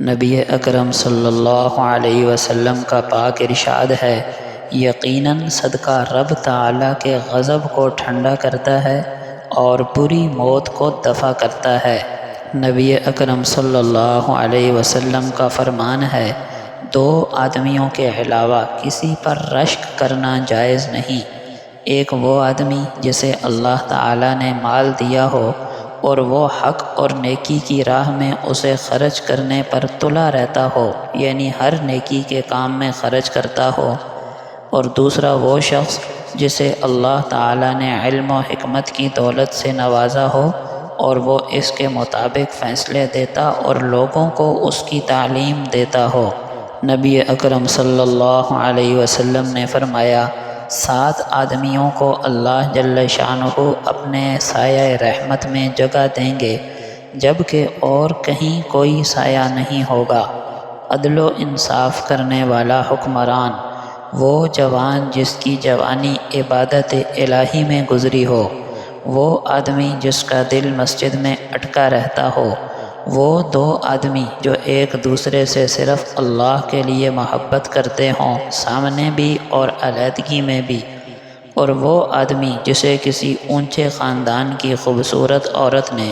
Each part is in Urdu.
نبی اکرم صلی اللہ علیہ وسلم کا پاک ارشاد ہے، یقیناً صدقہ رب تعالیٰ کے غضب کو ٹھنڈا کرتا ہے اور بری موت کو دفع کرتا ہے۔ نبی اکرم صلی اللہ علیہ وسلم کا فرمان ہے، دو آدمیوں کے علاوہ کسی پر رشک کرنا جائز نہیں۔ ایک وہ آدمی جسے اللہ تعالیٰ نے مال دیا ہو اور وہ حق اور نیکی کی راہ میں اسے خرچ کرنے پر تلا رہتا ہو، یعنی ہر نیکی کے کام میں خرچ کرتا ہو، اور دوسرا وہ شخص جسے اللہ تعالیٰ نے علم و حکمت کی دولت سے نوازا ہو اور وہ اس کے مطابق فیصلے دیتا اور لوگوں کو اس کی تعلیم دیتا ہو۔ نبی اکرم صلی اللہ علیہ وسلم نے فرمایا، 7 آدمیوں کو اللہ جل شانہ اپنے سایہ رحمت میں جگہ دیں گے جبکہ اور کہیں کوئی سایہ نہیں ہوگا۔ عدل و انصاف کرنے والا حکمران، وہ جوان جس کی جوانی عبادت الہی میں گزری ہو، وہ آدمی جس کا دل مسجد میں اٹکا رہتا ہو، وہ 2 آدمی جو ایک دوسرے سے صرف اللہ کے لیے محبت کرتے ہوں، سامنے بھی اور علیحدگی میں بھی، اور وہ آدمی جسے کسی اونچے خاندان کی خوبصورت عورت نے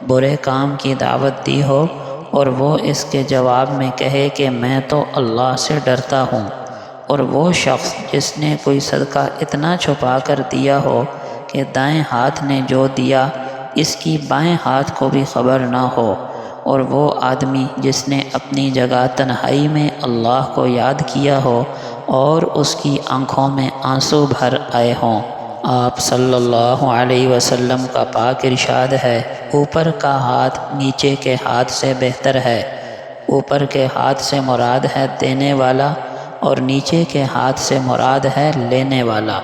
برے کام کی دعوت دی ہو اور وہ اس کے جواب میں کہے کہ میں تو اللہ سے ڈرتا ہوں، اور وہ شخص جس نے کوئی صدقہ اتنا چھپا کر دیا ہو کہ دائیں ہاتھ نے جو دیا اس کی بائیں ہاتھ کو بھی خبر نہ ہو، اور وہ آدمی جس نے اپنی جگہ تنہائی میں اللہ کو یاد کیا ہو اور اس کی آنکھوں میں آنسو بھر آئے ہوں۔ آپ صلی اللہ علیہ وسلم کا پاک ارشاد ہے، اوپر کا ہاتھ نیچے کے ہاتھ سے بہتر ہے۔ اوپر کے ہاتھ سے مراد ہے دینے والا اور نیچے کے ہاتھ سے مراد ہے لینے والا۔